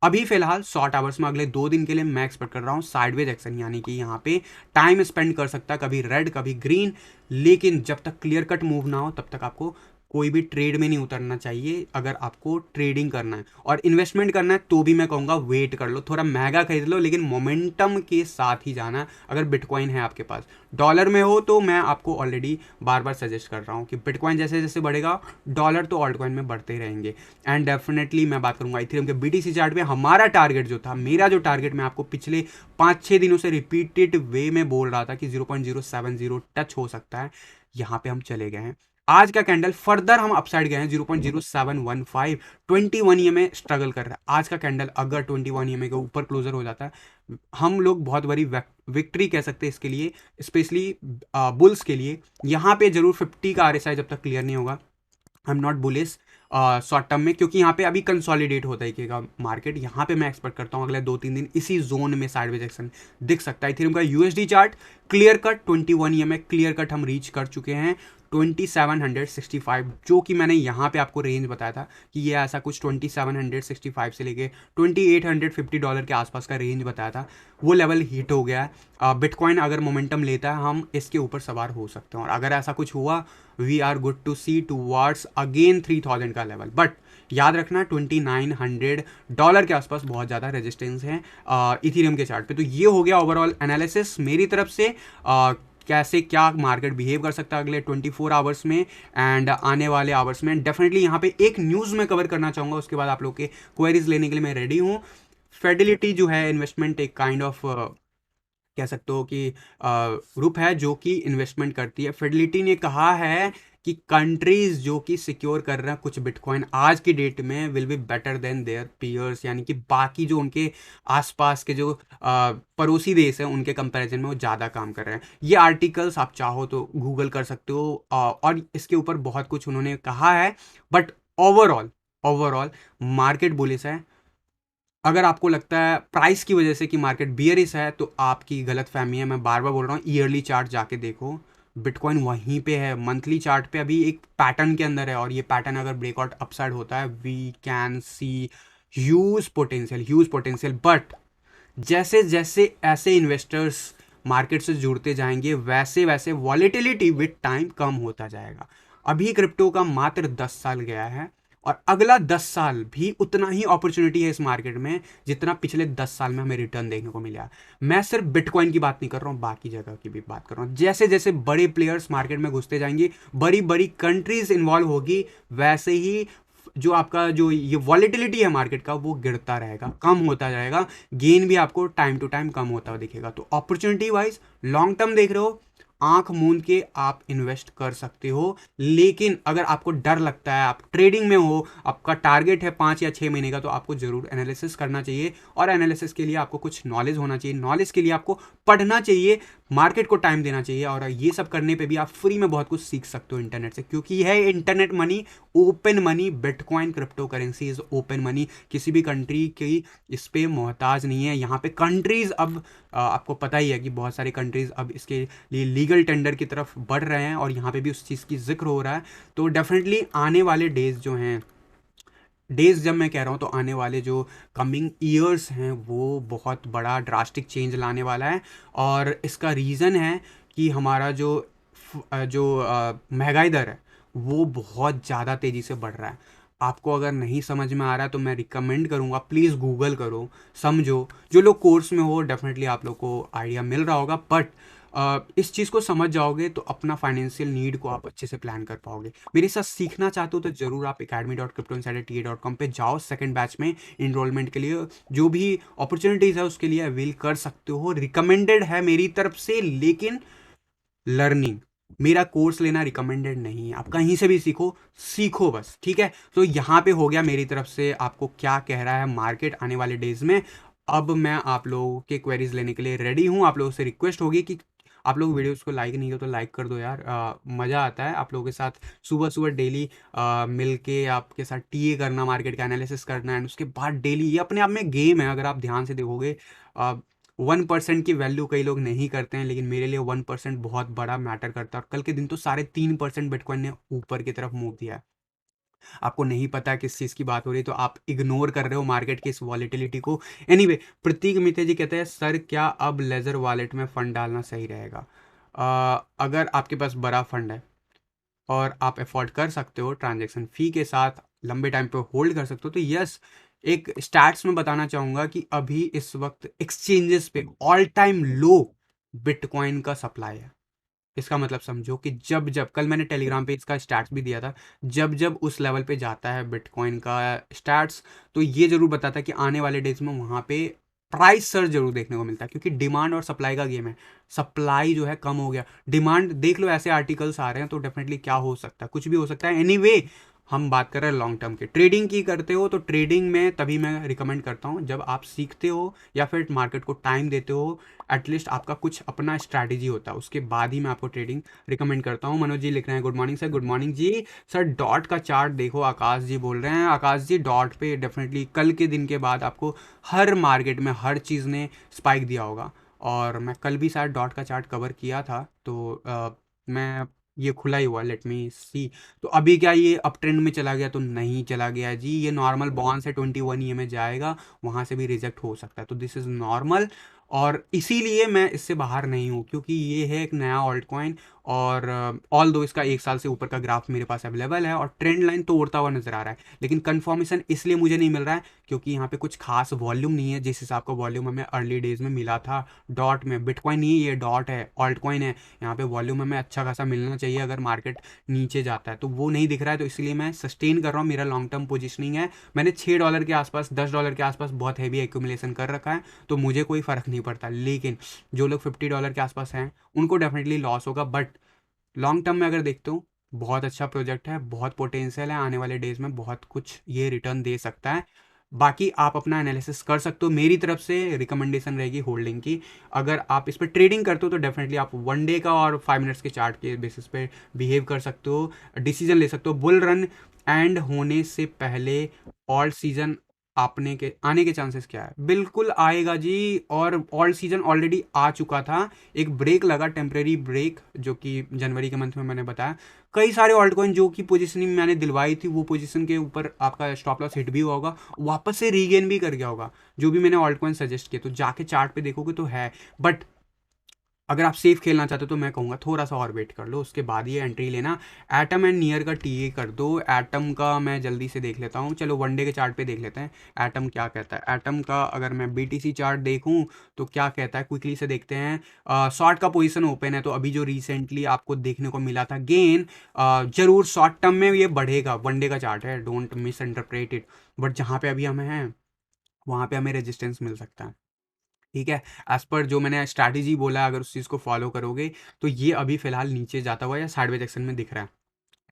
अभी फिलहाल शॉर्ट आवर्स में अगले 2 दिन के लिए मैं एक्सपेक्ट कर रहा हूँ साइडवेज एक्शन, यानी कि यहाँ पे टाइम स्पेंड कर सकता है, कभी रेड कभी ग्रीन। लेकिन जब तक क्लियर कट मूव ना हो तब तक आपको कोई भी ट्रेड में नहीं उतरना चाहिए। अगर आपको ट्रेडिंग करना है और इन्वेस्टमेंट करना है तो भी मैं कहूँगा वेट कर लो, थोड़ा महंगा खरीद लो, लेकिन मोमेंटम के साथ ही जाना। अगर बिटकॉइन है आपके पास, डॉलर में हो, तो मैं आपको ऑलरेडी बार बार सजेस्ट कर रहा हूँ कि बिटकॉइन जैसे जैसे बढ़ेगा डॉलर तो ऑल्ट कॉइन में बढ़ते ही रहेंगे। एंड डेफिनेटली मैं बात करूँगा इथेरियम के BTC चार्ट में। हमारा टारगेट जो था, मेरा जो टारगेट मैं आपको पिछले 5-6 दिनों से रिपीटेड वे में बोल रहा था कि 0.070 टच हो सकता है, यहाँ पे हम चले गए हैं। आज का कैंडल फर्दर हम अपसाइड गए हैं 0.0715, 21 EMA स्ट्रगल कर रहा है। आज का कैंडल अगर 21 EMA के ऊपर क्लोजर हो जाता है, हम लोग बहुत बड़ी विक्ट्री कह सकते हैं इसके लिए, स्पेशली बुल्स के लिए। यहाँ पे जरूर 50 का RSI जब तक क्लियर नहीं होगा, I am not bullish short term में, क्योंकि यहाँ पे अभी कंसोलिडेट होता है मार्केट। यहाँ पे मैं एक्सपेक्ट करता हूँ अगले 2-3 दिन इसी जोन में साइडवेज एक्शन दिख सकता है। इथेरियम का USD chart clear cut 21 EMA clear cut हम रीच कर चुके हैं 2765, जो कि मैंने यहाँ पे आपको रेंज बताया था कि ये ऐसा कुछ 2765 से लेके $2850 के आसपास का रेंज बताया था, वो लेवल हिट हो गया है। बिटकॉइन अगर मोमेंटम लेता है, हम इसके ऊपर सवार हो सकते हैं, और अगर ऐसा कुछ हुआ, we are good to see towards again 3000 का लेवल। बट याद रखना $2900 के आसपास बहुत ज़्यादा रेजिस्टेंस है इथेरियम के चार्ट पे। तो ये हो गया ओवरऑल एनालिसिस मेरी तरफ से, कैसे क्या मार्केट बिहेव कर सकता है अगले 24 आवर्स में एंड आने वाले आवर्स में। डेफिनेटली यहाँ पे एक न्यूज़ में कवर करना चाहूँगा, उसके बाद आप लोग के क्वेरीज लेने के लिए मैं रेडी हूँ। फेडिलिटी जो है इन्वेस्टमेंट एक काइंड ऑफ कह सकते हो कि ग्रुप है जो कि इन्वेस्टमेंट करती है। फिडेलिटी ने कहा है कि कंट्रीज जो कि सिक्योर कर रहे हैं कुछ बिटकॉइन आज की डेट में will be better than their peers, यानी कि बाकी जो उनके आसपास के जो पड़ोसी देश हैं उनके कंपैरिजन में वो ज़्यादा काम कर रहे हैं। ये आर्टिकल्स आप चाहो तो गूगल कर सकते हो, और इसके ऊपर बहुत कुछ उन्होंने कहा है। But overall overall market bullish है। अगर आपको लगता है प्राइस की वजह से कि मार्केट बियरिश है तो आपकी गलत फहमी है। मैं बार बार बोल रहा हूँ, ईयरली चार्ट जाके देखो, बिटकॉइन वहीं पे है। मंथली चार्ट पे अभी एक पैटर्न के अंदर है, और ये पैटर्न अगर ब्रेकआउट अपसाइड होता है we can see huge potential, huge potential. But जैसे जैसे ऐसे इन्वेस्टर्स मार्केट से जुड़ते जाएंगे वैसे वैसे वॉलेटिलिटी विद टाइम कम होता जाएगा। अभी क्रिप्टो का मात्र 10 साल गया है, और अगला 10 साल भी उतना ही अपॉर्चुनिटी है इस मार्केट में जितना पिछले 10 साल में हमें रिटर्न देखने को मिला। मैं सिर्फ बिटकॉइन की बात नहीं कर रहा हूँ, बाकी जगह की भी बात कर रहा हूँ। जैसे जैसे बड़े प्लेयर्स मार्केट में घुसते जाएंगे, बड़ी बड़ी कंट्रीज इन्वॉल्व होगी, वैसे ही जो आपका जो ये वॉलेटिलिटी है मार्केट का वो गिरता रहेगा, कम होता जाएगा। गेन भी आपको टाइम टू टाइम कम होता हुआ दिखेगा। तो अपॉर्चुनिटी वाइज लॉन्ग टर्म देख रहे हो, आंख मूंद के आप इन्वेस्ट कर सकते हो। लेकिन अगर आपको डर लगता है, आप ट्रेडिंग में हो, आपका टारगेट है 5 या 6 महीने का, तो आपको जरूर एनालिसिस करना चाहिए। और एनालिसिस के लिए आपको कुछ नॉलेज होना चाहिए, नॉलेज के लिए आपको पढ़ना चाहिए, मार्केट को टाइम देना चाहिए। और ये सब करने पे भी आप फ्री में बहुत कुछ सीख सकते हो इंटरनेट से, क्योंकि है internet money, open money. Bitcoin crypto currency is open money. किसी भी कंट्री की इस पे मोहताज नहीं है। यहाँ पे कंट्रीज अब आपको पता ही है कि बहुत सारी कंट्रीज अब इसके लिए लीगल टेंडर की तरफ बढ़ रहे हैं, और यहाँ पे भी उस चीज़ की जिक्र हो रहा है। तो डेफिनेटली आने वाले डेज जो हैं, डेज जब मैं कह रहा हूँ तो आने वाले जो कमिंग ईयर्स हैं वो बहुत बड़ा ड्रास्टिक चेंज लाने वाला है। और इसका रीज़न है कि हमारा महंगाई दर है वो बहुत ज़्यादा तेज़ी से बढ़ रहा है। आपको अगर नहीं समझ में आ रहा है तो मैं रिकमेंड करूँगा, प्लीज़ गूगल करो, समझो। जो लोग कोर्स में हो डेफिनेटली आप लोग को आइडिया मिल रहा होगा। बट इस चीज़ को समझ जाओगे तो अपना फाइनेंशियल नीड को आप अच्छे से प्लान कर पाओगे। मेरे साथ सीखना चाहते हो तो ज़रूर आप academy.cryptoinsiderta.com पे जाओ, सेकंड बैच में इनरोलमेंट के लिए जो भी अपॉर्चुनिटीज़ है उसके लिए अवेल कर सकते हो। रिकमेंडेड है मेरी तरफ से, लेकिन लर्निंग, मेरा कोर्स लेना रिकमेंडेड नहीं है। आप कहीं से भी सीखो, सीखो बस, ठीक है। तो यहाँ पे हो गया मेरी तरफ से आपको क्या कह रहा है मार्केट आने वाले डेज में। अब मैं आप लोगों के क्वेरीज लेने के लिए रेडी हूँ। आप लोगों से रिक्वेस्ट होगी कि आप लोग वीडियोस को लाइक नहीं हो तो लाइक कर दो यार। मज़ा आता है आप लोगों के साथ सुबह सुबह डेली मिल के आपके साथ टीए करना, मार्केट का एनालिसिस करना, एंड उसके बाद डेली, ये अपने आप में गेम है। अगर आप ध्यान से देखोगे 1% की वैल्यू कई लोग नहीं करते हैं, लेकिन मेरे लिए 1% बहुत बड़ा मैटर करता है। और कल के दिन तो 3.5% बिटकॉइन ने ऊपर की तरफ मूव दिया है। आपको नहीं पता किस चीज़ की बात हो रही है, तो आप इग्नोर कर रहे हो मार्केट की इस वॉलेटिलिटी को। एनीवे, प्रतीक मित्ते जी कहते हैं सर क्या अब लेजर वॉलेट में फ़ंड डालना सही रहेगा? अगर आपके पास बड़ा फंड है और आप अफोर्ड कर सकते हो, ट्रांजैक्शन फ़ी के साथ लंबे टाइम पे होल्ड कर सकते हो, तो यस। एक स्टैट्स में बताना चाहूँगा कि अभी इस वक्त एक्सचेंजेस पे ऑल टाइम लो बिटकॉइन का सप्लाई है। इसका मतलब समझो कि जब जब, कल मैंने टेलीग्राम पे इसका स्टैट्स भी दिया था, जब जब उस लेवल पे जाता है बिटकॉइन का स्टैट्स, तो ये जरूर बताता है कि आने वाले डेज में वहाँ पे प्राइस सर्ज जरूर देखने को मिलता है, क्योंकि डिमांड और सप्लाई का गेम है। सप्लाई जो है कम हो गया, डिमांड देख लो, ऐसे आर्टिकल्स आ रहे हैं, तो डेफिनेटली क्या हो सकता है, कुछ भी हो सकता है। एनीवे, हम बात कर रहे हैं लॉन्ग टर्म के। ट्रेडिंग की करते हो तो ट्रेडिंग में तभी मैं रिकमेंड करता हूँ जब आप सीखते हो या फिर मार्केट को टाइम देते हो, एटलीस्ट आपका कुछ अपना स्ट्रैटेजी होता है, उसके बाद ही मैं आपको ट्रेडिंग रिकमेंड करता हूँ। मनोज जी लिख रहे हैं good morning sir. Good morning जी। सर डॉट का चार्ट देखो, आकाश जी बोल रहे हैं। आकाश जी डॉट पे डेफिनेटली कल के दिन के बाद आपको हर मार्केट में हर चीज़ ने स्पाइक दिया होगा, और मैं कल भी शायद डॉट का चार्ट कवर किया था। तो मैं, ये खुला ही हुआ, लेट मी सी। तो अभी क्या ये अप ट्रेंड में चला गया? तो नहीं चला गया जी, ये नॉर्मल बॉन्ड से 21 ई में जाएगा, वहाँ से भी रिजेक्ट हो सकता है, तो दिस इज़ नॉर्मल। और इसीलिए मैं इससे बाहर नहीं हूँ, क्योंकि ये है एक नया ऑल्ट कॉइन, और ऑल दो इसका 1 साल से ऊपर का ग्राफ मेरे पास अवेलेबल है, और ट्रेंड लाइन तोड़ता हुआ नजर आ रहा है। लेकिन कंफर्मेशन इसलिए मुझे नहीं मिल रहा है क्योंकि यहाँ पे कुछ खास वॉल्यूम नहीं है, जिस हिसाब का वॉल्यूम हमें अर्ली डेज में मिला था डॉट में। बिटकॉइन नहीं, ये डॉट है, ऑल्ट कॉइन है। यहाँ पे वॉल्यूम हमें अच्छा खासा मिलना चाहिए अगर मार्केट नीचे जाता है, तो वो नहीं दिख रहा है। तो इसलिए मैं सस्टेन कर रहा हूँ, मेरा लॉन्ग टर्म पोजिशनिंग है। मैंने $6 के आसपास, $10 के आसपास बहुत हैवी एक्यूमुलेशन कर रखा है, तो मुझे कोई फ़र्क नहीं पड़ता। लेकिन जो लोग $50 के आसपास हैं उनको डेफिनेटली लॉस होगा। बट लॉन्ग टर्म में अगर देखते हो बहुत अच्छा प्रोजेक्ट है, बहुत पोटेंशियल है, आने वाले डेज में बहुत कुछ ये रिटर्न दे सकता है। बाकी आप अपना एनालिसिस कर सकते हो, मेरी तरफ से रिकमेंडेशन रहेगी होल्डिंग की। अगर आप इस पर ट्रेडिंग करते हो तो डेफिनेटली आप 1 डे का और 5 मिनट्स के चार्ट के बेसिस पे बिहेव कर सकते हो, डिसीजन ले सकते हो। बुल रन एंड होने से पहले ऑल सीजन आपने के आने के चांसेस क्या है? बिल्कुल आएगा जी, और ऑल सीजन ऑलरेडी आ चुका था। एक ब्रेक लगा, टेम्परेरी ब्रेक, जो कि जनवरी के मंथ में मैंने बताया। कई सारे ऑल्ट कॉइन जो कि पोजीशनिंग मैंने दिलवाई थी, वो पोजीशन के ऊपर आपका स्टॉप लॉस हिट भी हुआ होगा, वापस से रीगेन भी कर गया होगा, जो भी मैंने ऑल्ट कॉइन सजेस्ट किए। तो जाके चार्ट पे देखोगे तो है, बट अगर आप सेफ खेलना चाहते हो तो मैं कहूँगा थोड़ा सा और वेट कर लो, उसके बाद ये एंट्री लेना। एटम एंड नियर का टीए कर दो। एटम का मैं जल्दी से देख लेता हूँ, चलो 1 डे के चार्ट पे देख लेते हैं एटम क्या कहता है। एटम का अगर मैं बीटीसी चार्ट देखूँ तो क्या कहता है, क्विकली से देखते हैं। शॉर्ट का पोजीशन ओपन है, तो अभी जो रिसेंटली आपको देखने को मिला था गेन, जरूर शॉर्ट टर्म में ये बढ़ेगा। 1 डे का चार्ट है, don't miss interpret it. But जहाँ पे अभी हमें हैं वहाँ पे हमें रेजिस्टेंस मिल सकता है, ठीक है। एज पर जो मैंने स्ट्रैटेजी बोला, अगर उस चीज़ को फॉलो करोगे तो ये अभी फिलहाल नीचे जाता हुआ या साइडवेज एक्शन में दिख रहा है।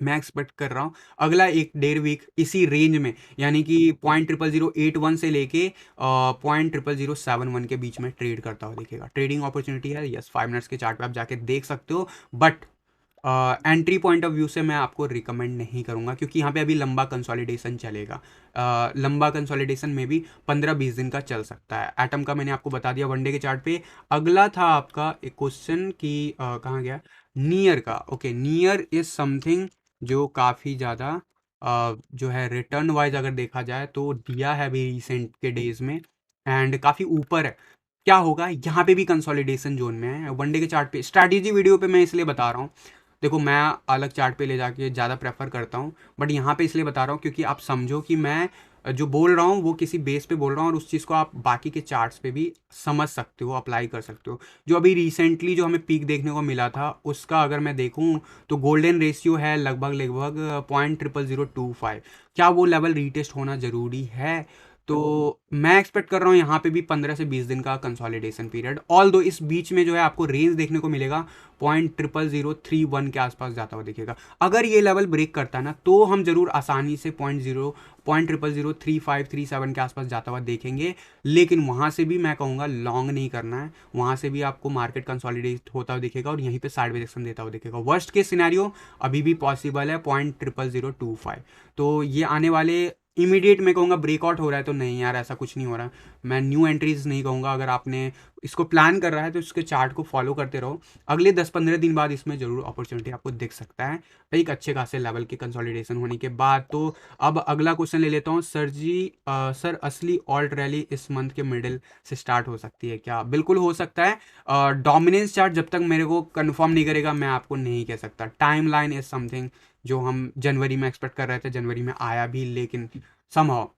मैं एक्सपेक्ट कर रहा हूँ अगला 1 डेढ़ वीक इसी रेंज में, यानी कि 0.00081 से लेके 0.00071 के बीच में ट्रेड करता हुआ दिखेगा। ट्रेडिंग अपॉर्चुनिटी है, यस। 5 मिनट्स के चार्ट पे आप जाके देख सकते हो, but entry point of view से मैं आपको रिकमेंड नहीं करूंगा, क्योंकि यहाँ पे अभी लंबा कंसोलिडेशन चलेगा। लंबा कंसोलिडेशन में भी 15-20 दिन का चल सकता है। एटम का मैंने आपको बता दिया 1 डे के चार्ट पे। अगला था आपका एक क्वेश्चन कि कहाँ गया, नियर का। ओके, नियर इज समथिंग जो काफ़ी ज़्यादा जो है रिटर्न वाइज अगर देखा जाए तो दिया है अभी रिसेंट के डेज में, एंड काफ़ी ऊपर है। क्या होगा, यहाँ पे भी कंसोलिडेशन जोन में है। 1 डे के चार्ट पे स्ट्रैटेजी वीडियो पे मैं इसलिए बता रहा हूँ, देखो मैं अलग चार्ट पे ले जाके ज़्यादा प्रेफर करता हूँ, बट यहाँ पे इसलिए बता रहा हूँ क्योंकि आप समझो कि मैं जो बोल रहा हूँ वो किसी बेस पे बोल रहा हूँ, और उस चीज़ को आप बाकी के चार्ट्स पे भी समझ सकते हो, अप्लाई कर सकते हो। जो अभी रिसेंटली जो हमें पीक देखने को मिला था, उसका अगर मैं देखूँ तो गोल्डन रेशियो है लगभग लगभग 0.00025। क्या वो लेवल रीटेस्ट होना ज़रूरी है? तो मैं एक्सपेक्ट कर रहा हूँ यहाँ पे भी 15 से 20 दिन का कंसोलिडेशन पीरियड। ऑल दो इस बीच में जो है आपको रेंज देखने को मिलेगा 0.00031 के आसपास जाता हुआ दिखेगा। अगर ये लेवल ब्रेक करता है ना, तो हम जरूर आसानी से 0.03537 के आसपास जाता हुआ देखेंगे। लेकिन वहाँ से भी मैं कहूँगा लॉन्ग नहीं करना है, वहाँ से भी आपको मार्केट कंसोलिडेट होता हुआ दिखेगा और यहीं पे साइडवेज एक्शन देता हुआ दिखेगा। वर्स्ट केस सिनेरियो अभी भी पॉसिबल है 0.00025। तो ये आने वाले इमीडिएट मैं कहूँगा ब्रेकआउट हो रहा है तो नहीं यार, ऐसा कुछ नहीं हो रहा है। मैं न्यू एंट्रीज नहीं कहूँगा, अगर आपने इसको प्लान कर रहा है तो इसके चार्ट को फॉलो करते रहो। अगले 10-15 दिन बाद इसमें जरूर अपॉर्चुनिटी आपको दिख सकता है, एक अच्छे खासे लेवल के कंसोलिडेशन होने के बाद। तो अब अगला क्वेश्चन ले लेता हूँ। सर जी, सर असली ऑल्ट रैली इस मंथ के मिडिल से स्टार्ट हो सकती है क्या? बिल्कुल हो सकता है। डोमिनेंस चार्ट जब तक मेरे को कंफर्म नहीं करेगा मैं आपको नहीं कह सकता। टाइम लाइन इज समथिंग जो हम जनवरी में एक्सपेक्ट कर रहे थे, जनवरी में आया भी, लेकिन समहाउ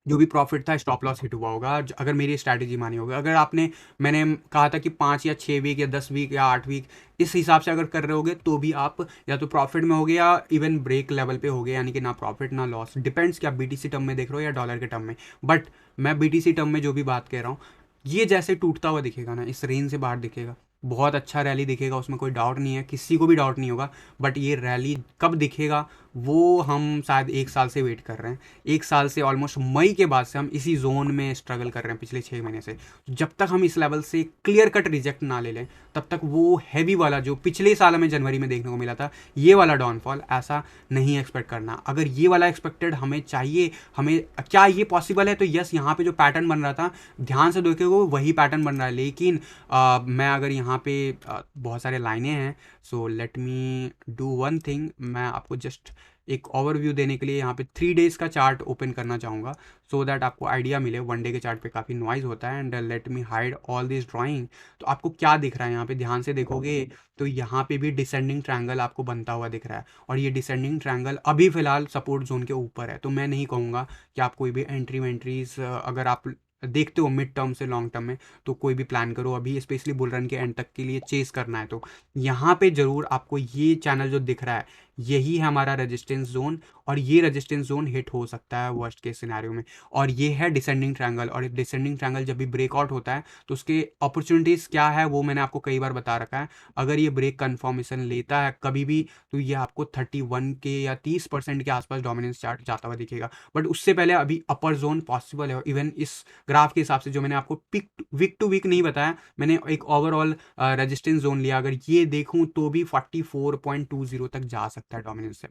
जो भी प्रॉफिट था स्टॉप लॉस हिट हुआ होगा अगर मेरी स्ट्रैटेजी मानी होगी। अगर आपने, मैंने कहा था कि 5 या 6 वीक या 10 वीक या 8 वीक, इस हिसाब से अगर कर रहे होगे तो भी आप या तो प्रॉफिट में होगे या इवन ब्रेक लेवल पे होगे, यानी कि ना प्रॉफिट ना लॉस। डिपेंड्स कि आप बीटीसी टर्म में देख रहे हो या डॉलर के टर्म में। बट मैं बीटीसी टर्म में जो भी बात कह रहा हूँ, ये जैसे टूटता हुआ दिखेगा ना, इस रेंज से बाहर दिखेगा, बहुत अच्छा रैली दिखेगा, उसमें कोई डाउट नहीं है, किसी को भी डाउट नहीं होगा। बट ये रैली कब दिखेगा वो हम शायद 1 साल से वेट कर रहे हैं। 1 साल से ऑलमोस्ट मई के बाद से हम इसी जोन में स्ट्रगल कर रहे हैं पिछले 6 महीने से। जब तक हम इस लेवल से क्लियर कट रिजेक्ट ना ले लें, तब तक वो हैवी वाला जो पिछले साल हमें जनवरी में देखने को मिला था, ये वाला डाउनफॉल ऐसा नहीं एक्सपेक्ट करना। अगर ये वाला एक्सपेक्टेड हमें चाहिए, हमें क्या ये पॉसिबल है? तो यस, यहाँ पे जो पैटर्न बन रहा था ध्यान से देखोगे वही पैटर्न बन रहा है। लेकिन मैं अगर यहाँ पे बहुत सारे लाइनें हैं, so let me do one thing. मैं आपको जस्ट एक ओवरव्यू देने के लिए यहाँ पे 3 डेज का चार्ट ओपन करना चाहूँगा, सो दैट आपको आइडिया मिले। 1 डे के चार्ट पे काफ़ी नॉइज होता है। And let me hide all this drawing. तो आपको क्या दिख रहा है यहाँ पे, ध्यान से देखोगे तो यहाँ पे भी डिसेंडिंग ट्रायंगल आपको बनता हुआ दिख रहा है, और ये डिसेंडिंग ट्रायंगल अभी फिलहाल सपोर्ट जोन के ऊपर है। तो मैं नहीं कहूँगा कि आप कोई भी एंट्रीज अगर आप देखते हो मिड टर्म से लॉन्ग टर्म में, तो कोई भी प्लान करो अभी, स्पेशली बुल रन के एंड तक के लिए चेस करना है तो यहाँ पे ज़रूर आपको ये चैनल जो दिख रहा है, यही है हमारा रेजिस्टेंस जोन, और ये रेजिस्टेंस जोन हिट हो सकता है वर्स्ट केस सिनेरियो में। और ये है डिसेंडिंग ट्रायंगल, और डिसेंडिंग ट्रायंगल जब भी ब्रेकआउट होता है तो उसके अपॉर्चुनिटीज़ क्या है वो मैंने आपको कई बार बता रखा है। अगर ये ब्रेक कन्फर्मेशन लेता है कभी भी, तो ये आपको 31 के या 30% के आसपास डोमिनेंस चार्ट जाता हुआ दिखेगा। बट उससे पहले अभी अपर जोन पॉसिबल है। इवन इस ग्राफ के हिसाब से जो मैंने आपको पिक वीक टू वीक नहीं बताया, मैंने एक ओवरऑल रेजिस्टेंस जोन लिया, अगर ये देखूं तो भी 44.20 तक जा सकता है डोमिनेंस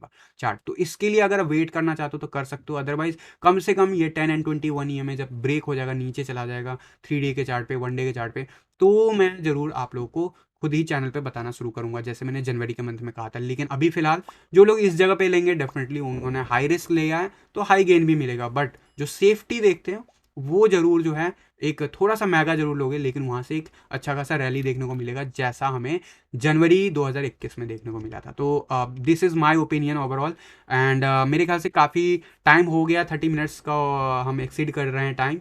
चार्ट। तो इसके लिए अगर वेट करना चाहते हो तो कर सकते हो, अदरवाइज कम से कम ये 10 एंड 21 EMA जब ब्रेक हो जाएगा, नीचे चला जाएगा 3 डे के चार्ट पे, 1 डे के चार्ट पे, तो मैं जरूर आप लोगों को खुद ही चैनल पे बताना शुरू करूंगा, जैसे मैंने जनवरी के मंथ में कहा था। लेकिन अभी फिलहाल जो लोग इस जगह पे लेंगे, डेफिनेटली उन्होंने हाई रिस्क लिया है तो हाई गेन भी मिलेगा, बट जो सेफ्टी देखते हैं वो जरूर जो है एक थोड़ा सा महंगा जरूर लोगे, लेकिन वहां से एक अच्छा खासा रैली देखने को मिलेगा, जैसा हमें जनवरी 2021 में देखने को मिला था। तो this is my opinion overall, and मेरे ख्याल से काफ़ी टाइम हो गया, 30 मिनट्स का हम एक्सीड कर रहे हैं टाइम।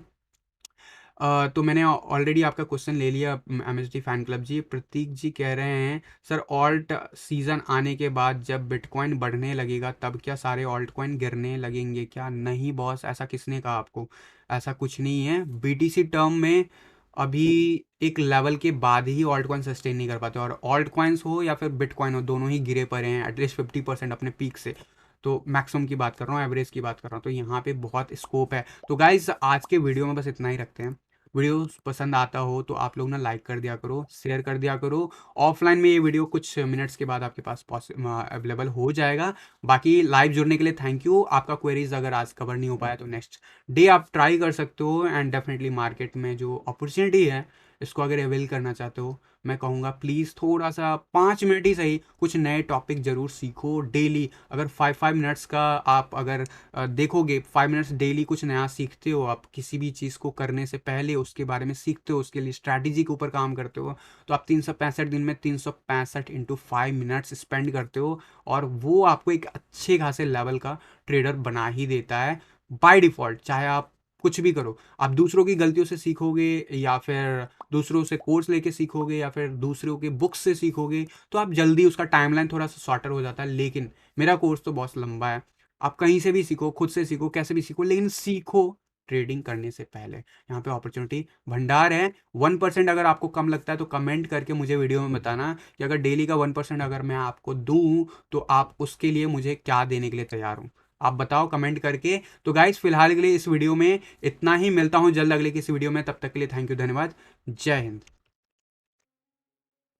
तो मैंने ऑलरेडी आपका क्वेश्चन ले लिया। MSD फैन क्लब जी, प्रतीक जी कह रहे हैं सर ऑल्ट सीज़न आने के बाद जब बिटकॉइन बढ़ने लगेगा तब क्या सारे ऑल्ट कॉइन गिरने लगेंगे क्या? नहीं बॉस, ऐसा किसने कहा आपको? ऐसा कुछ नहीं है। BTC टर्म में अभी एक लेवल के बाद ही ऑल्ट कॉइन सस्टेन नहीं कर पाते, और ऑल्ट कॉइन्स हो या फिर बिटकॉइन हो, दोनों ही गिरे पड़े हैं एटलीस्ट 50% अपने पीक से। तो मैक्सिमम की बात कर रहा हूँ, एवरेज की बात कर रहा हूँ, तो यहाँ पे बहुत स्कोप है। तो गाइज आज के वीडियो में बस इतना ही रखते हैं। वीडियो पसंद आता हो तो आप लोग ना लाइक कर दिया करो, शेयर कर दिया करो। ऑफलाइन में ये वीडियो कुछ मिनट्स के बाद आपके पास अवेलेबल हो जाएगा। बाकी लाइव जुड़ने के लिए थैंक यू। आपका क्वेरीज अगर आज कवर नहीं हो पाया तो नेक्स्ट डे आप ट्राई कर सकते हो, एंड डेफिनेटली मार्केट में जो अपॉर्चुनिटी है इसको अगर अवेल करना चाहते हो, मैं कहूँगा प्लीज़ थोड़ा सा 5 मिनट ही सही कुछ नए टॉपिक ज़रूर सीखो डेली। अगर 5 मिनट्स का आप अगर देखोगे, 5 मिनट्स डेली कुछ नया सीखते हो, आप किसी भी चीज़ को करने से पहले उसके बारे में सीखते हो, उसके लिए स्ट्रैटेजी के ऊपर काम करते हो, तो आप 365 दिन में 365 इंटू 5 मिनट्स स्पेंड करते हो, और वो आपको एक अच्छे खासे लेवल का ट्रेडर बना ही देता है बाय डिफ़ॉल्ट। चाहे आप कुछ भी करो, आप दूसरों की गलतियों से सीखोगे, या फिर दूसरों से कोर्स लेके सीखोगे, या फिर दूसरों के बुक्स से सीखोगे, तो आप जल्दी उसका टाइमलाइन थोड़ा सा शॉर्टर हो जाता है। लेकिन मेरा कोर्स तो बहुत लंबा है, आप कहीं से भी सीखो, खुद से सीखो, कैसे भी सीखो, लेकिन सीखो ट्रेडिंग करने से पहले। यहाँ पे अपॉर्चुनिटी भंडार है। 1% अगर आपको कम लगता है तो कमेंट करके मुझे वीडियो में बताना कि अगर डेली का 1% अगर मैं आपको दूँ तो आप उसके लिए मुझे क्या देने के लिए तैयार हूँ, आप बताओ कमेंट करके। तो गाइज फिलहाल के लिए इस वीडियो में इतना ही, मिलता हूँ जल्द अगले किसी वीडियो में, तब तक के लिए थैंक यू, धन्यवाद, जय हिंद।